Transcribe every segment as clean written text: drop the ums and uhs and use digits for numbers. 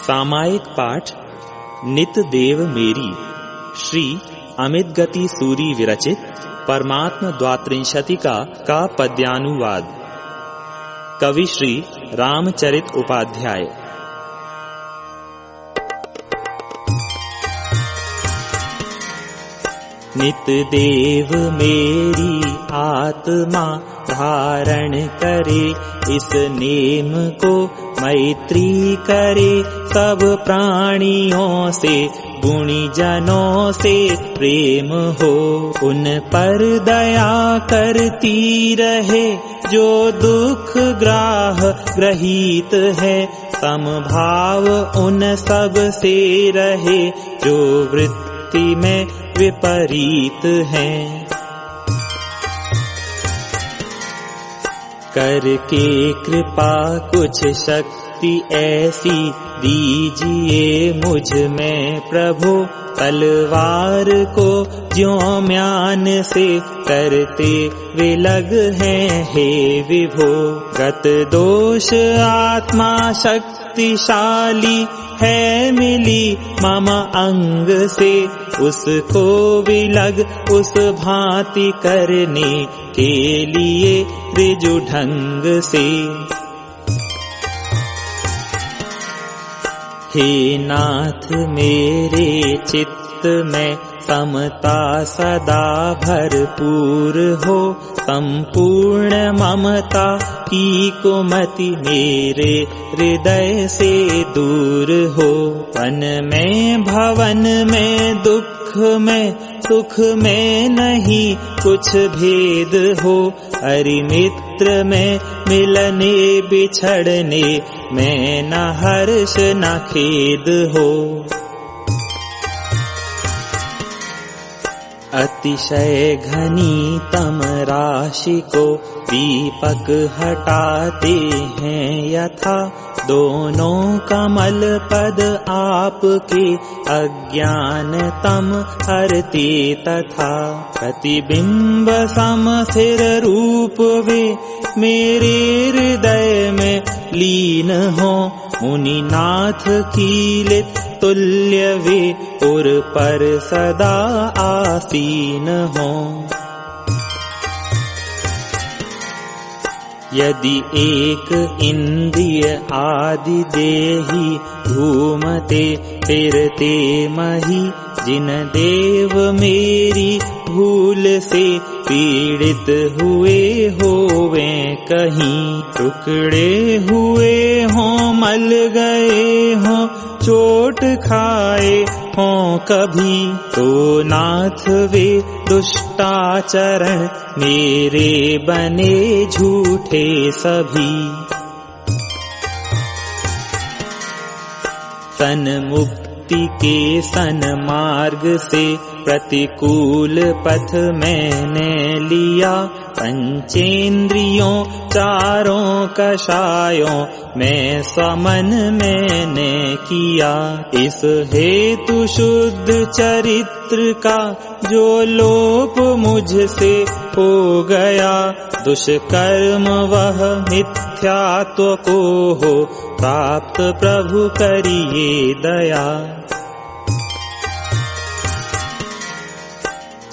सामायिक पाठ नित देव मेरी श्री अमित गति सूरी विरचित परमात्म द्वात्रिंशतिका का पद्यानुवाद। कवि श्री रामचरित उपाध्याय। नित देव मेरी आत्मा धारण करे, इस नेम को मैत्री करे। सब प्राणियों से गुणी जनों से प्रेम हो, उन पर दया करती रहे। जो दुख ग्राह ग्रहित है, समभाव उन सब से रहे। जो वृत्ति में विपरीत हैं, करके कृपा कुछ शक्ति ऐसी दीजिए मुझ में प्रभु। तलवार को ज्यों म्यान से करते विलग हैं हे विभो। गत दोष आत्मा शक्तिशाली है मिली मम अंग से, उसको विलग उस भांति करने के लिए ऋजु ढंग से। हे नाथ मेरे चित्त में समता सदा भरपूर हो। संपूर्ण ममता की कुमति मेरे हृदय से दूर हो। वन में भवन में दुख में सुख में नहीं कुछ भेद हो। हरि मित्र में मिलने बिछड़ने में न हर्ष न खेद हो। अतिशय घनी तम राशि को दीपक हटाते हैं यथा। दोनों कमल पद आपके अज्ञान तम हरते तथा। प्रतिबिंब सम स्थिर रूप वे मेरे हृदय में लीन हो। मुनिनाथ कीलित तुल्य वे उर पर सदा आसीन हो। यदि एक इंद्रिय आदि देही घूमते फिरते मही, जिन देव मेरी भूल से पीड़ित हुए होवे कहीं। टुकड़े हुए हों मल गए हों चोट खाए हों कभी, तो नाथ वे दुष्टाचरण मेरे बने झूठे सभी। सन्मुक्ति के सन्मार्ग से प्रतिकूल पथ मैंने लिया। पंचेंद्रियों चारों कषायों में समन मैंने किया। इस हेतु शुद्ध चरित्र का जो लोप मुझसे हो गया। दुष्कर्म वह मिथ्यात्व को हो प्राप्त प्रभु करिए दया।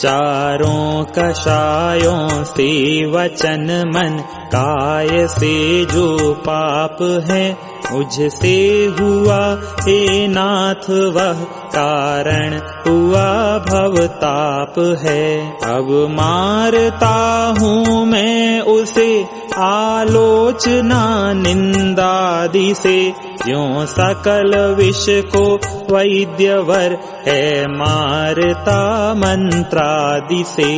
चारों कषायों से वचन मन काय से जो पाप है मुझसे हुआ हे नाथ वह कारण हुआ भवताप है। अब मारता हूँ मैं उसे आलोचना निंदादि से। ज्यों सकल विष को वैद्यवर है मारता मंत्रादि से।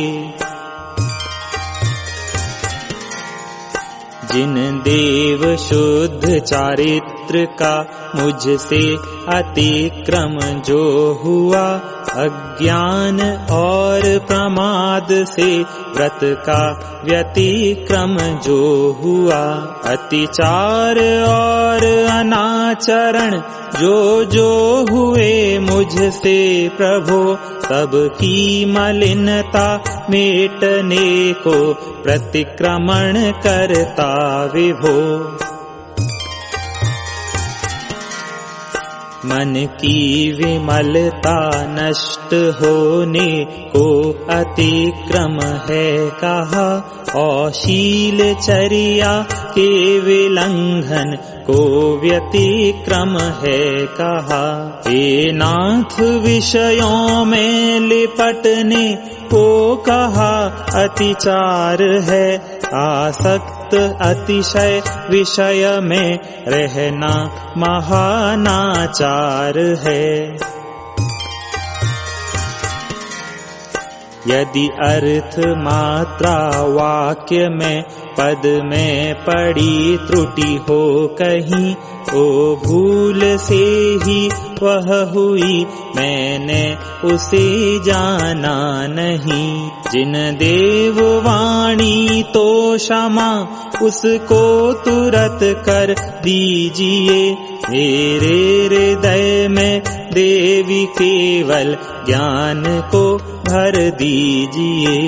जिन देव शुद्ध चारित्र का मुझसे अतिक्रम जो हुआ। अज्ञान और प्रमाद से व्रत का व्यतिक्रम जो हुआ। अतिचार और अनाचरण जो हुए मुझसे प्रभो। सबकी मलिनता मेटने को प्रतिक्रमण करता विभो। मन की विमलता नष्ट होने को अतिक्रम है कहा, और शील चर्या के विलंघन को व्यतिक्रम है कहा। हे नाथ विषयों में लिपटने को कहा अतिचार है, आसक्त अतिशय विषय में रहना महानाचार है। यदि अर्थ मात्रा वाक्य में पद में पड़ी त्रुटि हो कहीं, ओ भूल से ही वह हुई मैंने उसे जाना नहीं। जिन देव वाणी तो क्षमा उसको तुरत कर दीजिए, मेरे हृदय में देवी केवल ज्ञान को भर दीजिए।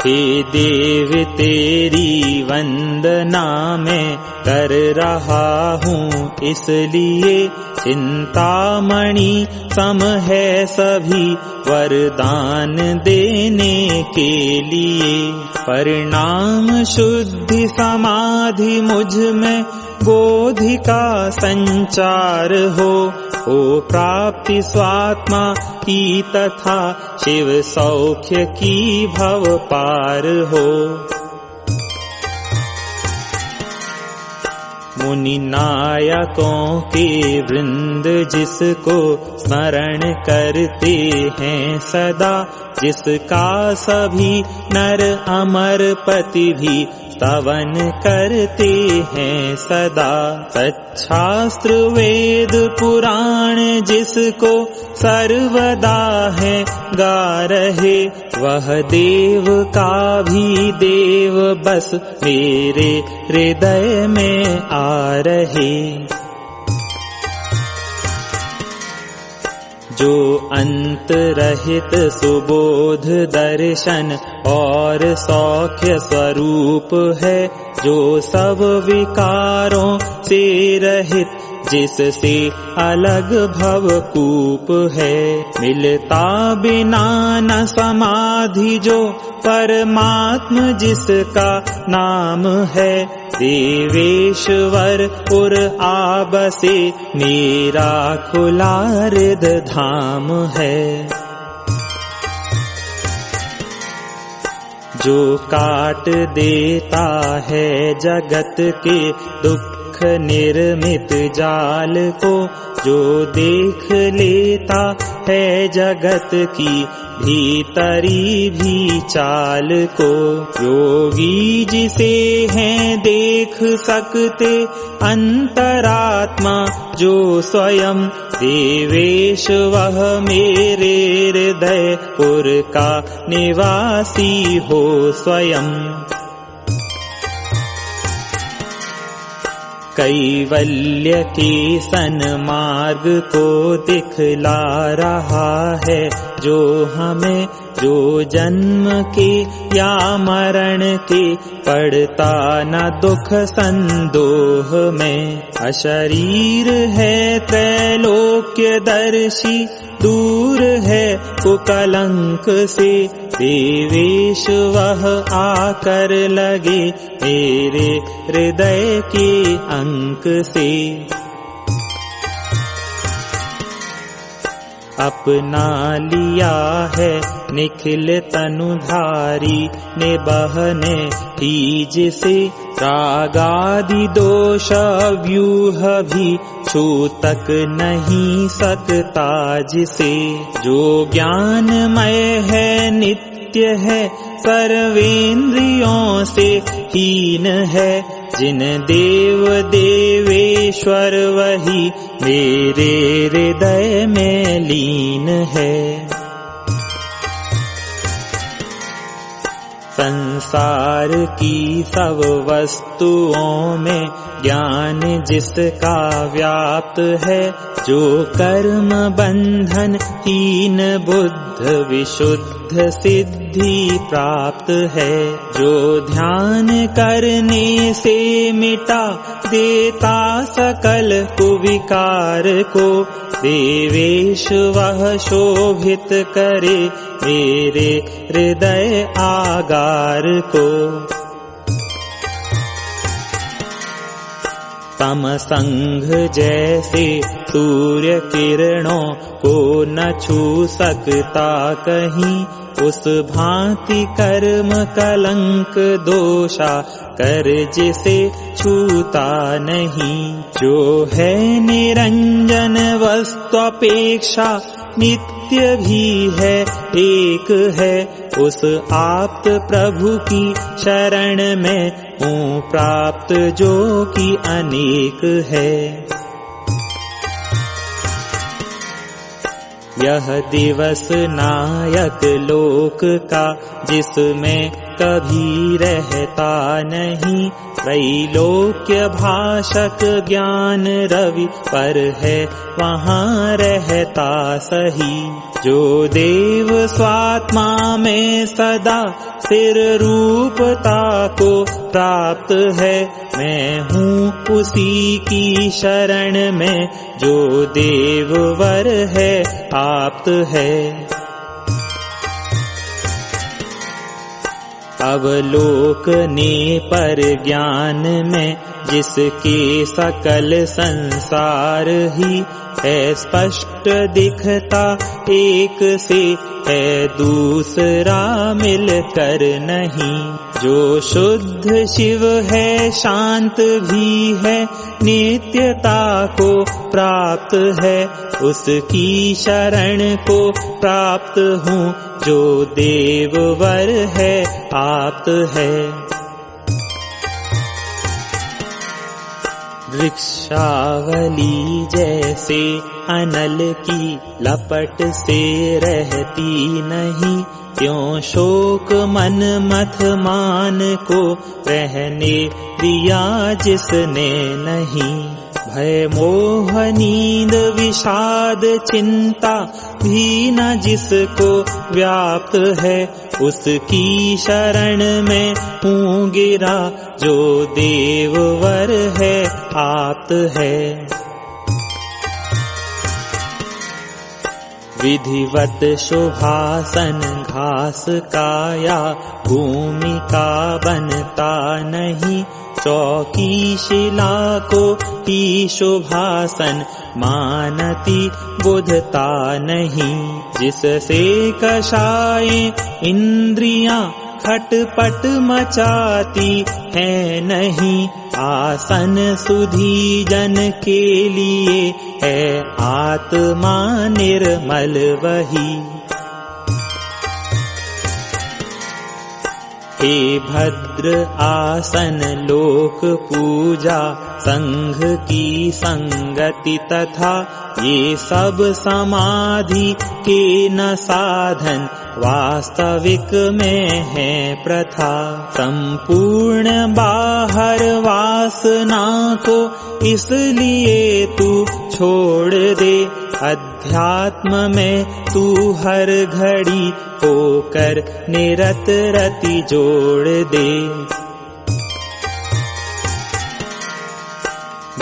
हे देव तेरी वंदना मैं कर रहा हूँ, इसलिए चिंतामणि सम है सभी वरदान देने के लिए। परिणाम शुद्धि समाधि मुझ में बोधि का संचार हो प्राप्ति स्वात्मा की तथा शिव सौख्य की भव पार हो। मुनि नायकों के वृंद जिसको स्मरण करते हैं सदा, जिसका सभी नर अमर पति भी स्तवन करते हैं सदा। सच्छास्त्र वेद पुराण जिसको सर्वदा है गा रहे, वह देव का भी देव बस मेरे हृदय में आ रहे। जो अंत रहित सुबोध दर्शन और सौख्य स्वरूप है, जो सब विकारों से रहित जिससे अलग भवकूप है। मिलता बिना न समाधि जो परमात्म जिसका नाम है, देवेश्वर उर आबसे मेरा खुला हृद धाम है। जो काट देता है जगत के दुख निर्मित जाल को, जो देख लेता है जगत की भीतरी भी चाल को। योगी जिसे हैं देख सकते अंतरात्मा जो स्वयं, देवेश वह मेरे हृदय पुर का निवासी हो स्वयं। कैवल्य के सन्मार्ग को दिखला रहा है जो हमें, जो जन्म के या मरण के पड़ता न दुख संदोह में। अशरीर है त्रैलोक्य दर्शी, दूर है कुकलंक से, देवेश वह आकर लगे मेरे हृदय के अंक से। अपना लिया है निखिल तनुधारी ने बहने तीज से, रागादि दोष व्यूह भी छू तक नहीं सकता जिसे। जो ज्ञानमय है नित्य है सर्वेंद्रियों से हीन है, जिन देव देवेश्वर वही मेरे हृदय में लीन है। संसार की सब वस्तुओं में ज्ञान जिसका व्याप्त है, जो कर्म बंधन हीन बुद्ध विशुद्ध सिद्धि प्राप्त है। जो ध्यान करने से मिटा देता सकल कुविकार को, देवेश वह शोभित करे मेरे हृदय आगार को। समसंग जैसे सूर्य किरणों को न छू सकता कहीं, उस भांति कर्म कलंक दोषा कर जिसे छूता नहीं। जो है निरंजन वस्तु अपेक्षा नित्य भी है, एक है उस आप्त प्रभु की शरण में हूँ प्राप्त, जो कि अनेक है। यह दिवस नायक लोक का, जिसमें कभी रहता नहीं, त्रैलोक्य भाषक ज्ञान रवि पर है वहाँ रहता सही। जो देव स्वात्मा में सदा सिर रूपता को प्राप्त है, मैं हूँ उसी की शरण में, जो देववर है आप्त है। अवलोकने पर ज्ञान में जिसके सकल संसार ही है स्पष्ट दिखता, एक से है दूसरा मिलकर नहीं। जो शुद्ध शिव है शांत भी है, नित्यता को प्राप्त है, उसकी शरण को प्राप्त हूँ, जो देववर है आप्त है। वृक्षावली जैसे अनल की लपट से रहती नहीं, त्यों शोक मन मथ मान को रहने दिया जिसने नहीं। भय मोह नींद विषाद चिंता भी न जिसको व्याप्त है, उसकी शरण में हूँ गिरा, जो देववर है आप्त है। विधिवत शोभासन घास काया भूमि का बनता नहीं, चौकी शिला को ही शोभासन मानती बुधता नहीं। जिससे कषाये इंद्रियां खटपट मचाती है नहीं, आसन सुधी जन के लिए है आत्मा निर्मल वही। हे भद्र आसन लोक पूजा संघ की संगति तथा, ये सब समाधि के न साधन वास्तविक में है प्रथा। संपूर्ण बाहर वासना को इसलिए तू छोड़ दे, अध्यात्म में तू हर घड़ी होकर निरत रति जोड़ दे।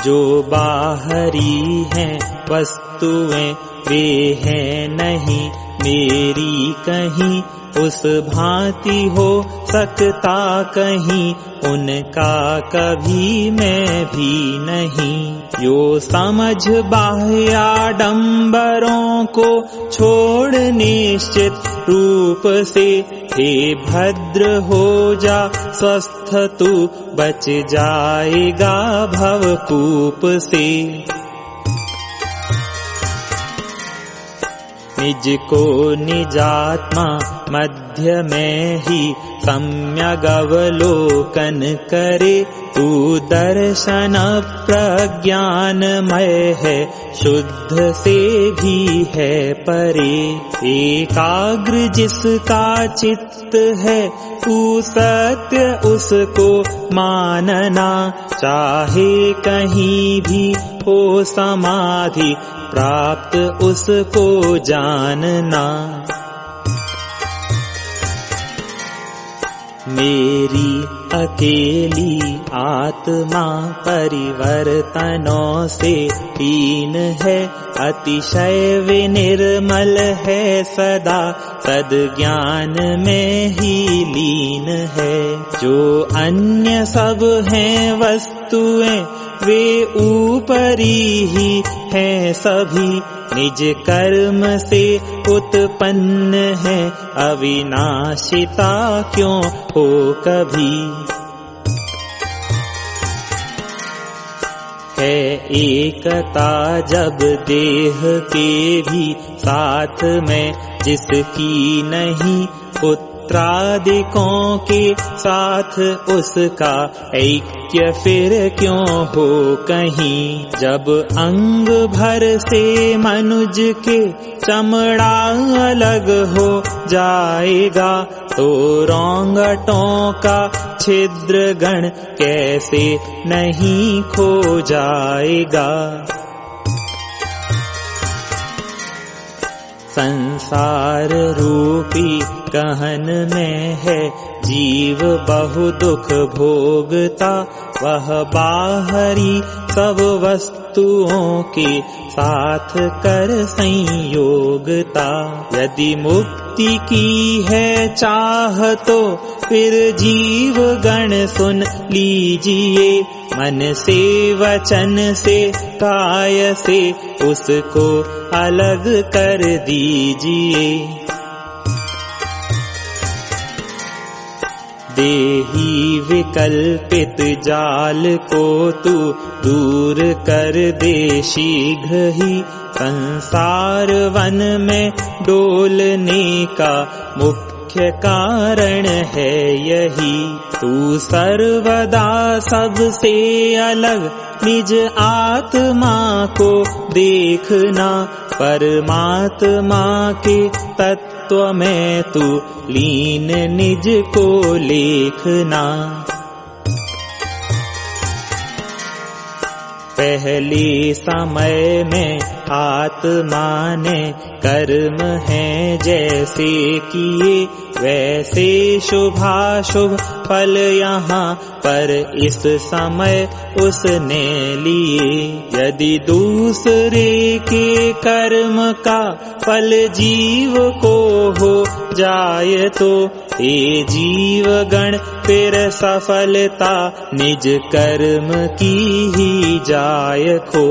जो बाहरी हैं वस्तुएं वे हैं नहीं मेरी कहीं, उस भांति हो सकता कहीं उनका कभी मैं भी नहीं। यो समझ बाह्याडंबरों को छोड़ निश्चित रूप से, हे भद्र हो जा स्वस्थ तू बच जाएगा भवकूप से। निज को निजात्मा मध्य में ही सम्यग अवलोकन करे। तू दर्शन प्रज्ञानमय है, शुद्ध से भी है परे। एकाग्र जिसका चित्त है, तू सत्य उसको मानना। चाहे कहीं भी हो समाधि, प्राप्त उसको जानना। मेरी अकेली आत्मा परिवर्तनों से हीन है, अतिशय विनिर्मल है सदा, सद्ज्ञान में ही लीन है। जो अन्य सब हैं वस्तुएं, वे ऊपरी ही हैं सभी, निज कर्म से उत्पन्न है, अविनाशिता क्यों हो कभी। है एकता जब देह के भी साथ में, जिसकी नहीं पुत्रादिकों के साथ उसका ऐक्य फिर क्यों हो कहीं। जब अंग भर से मनुज के चमड़ा अलग हो जाएगा, तो रोंगटों का छिद्र गण कैसे नहीं खो जाएगा। संसार रूपी गहन में है जीव बहु दुख भोगता, वह बाहरी सब वस्तुओं के साथ कर संयोगता। यदि मुक्ति की है चाह तो फिर जीव गण सुन लीजिए, मन से वचन से काय से उसको अलग कर दीजिए। देही विकल्पित जाल को तू दूर कर दे शीघ्र ही, संसार वन में डोलने का मुख्य कारण है यही। तू सर्वदा सबसे अलग निज आत्मा को देखना, परमात्मा के तत्व में तू लीन निज को लेखना। पहले समय में आत्मा ने कर्म हैं जैसे किए, वैसे शुभाशुभ फल यहाँ पर इस समय उसने लिए। यदि दूसरे के कर्म का फल जीव को हो जाए, तो ये जीव गण फिर सफलता निज कर्म की ही जाय खो।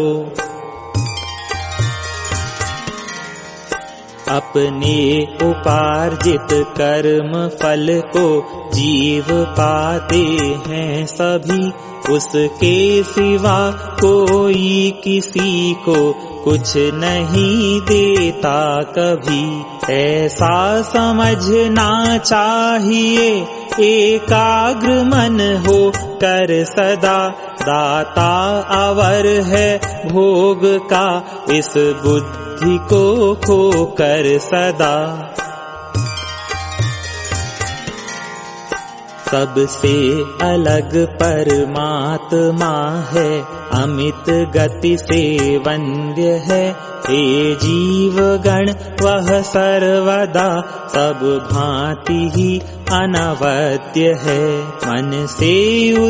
अपने उपार्जित कर्म फल को जीव पाते हैं सभी, उसके सिवा कोई किसी को कुछ नहीं देता कभी। ऐसा समझना चाहिए एकाग्र मन हो कर सदा, दाता अवर है भोग का इस बुद्धि को खो कर सदा। सबसे अलग परमात्मा है, अमित गति से वंद्य है। हे जीव गण वह सर्वदा सब भांति ही अनवद्य है। मन से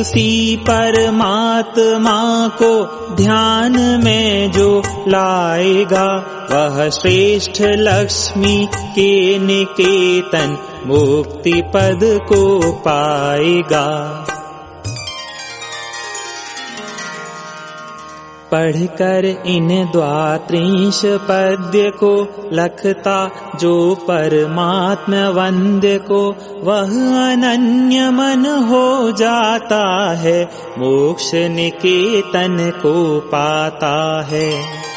उसी परमात्मा को ध्यान में जो लाएगा, वह श्रेष्ठ लक्ष्मी के निकेतन मुक्ति पद को पाएगा। पढ़कर इन द्वात्रिंश पद्य को लखता जो परमात्म वंद्य को, वह अनन्य मन हो जाता है, मोक्ष निकेतन को पाता है।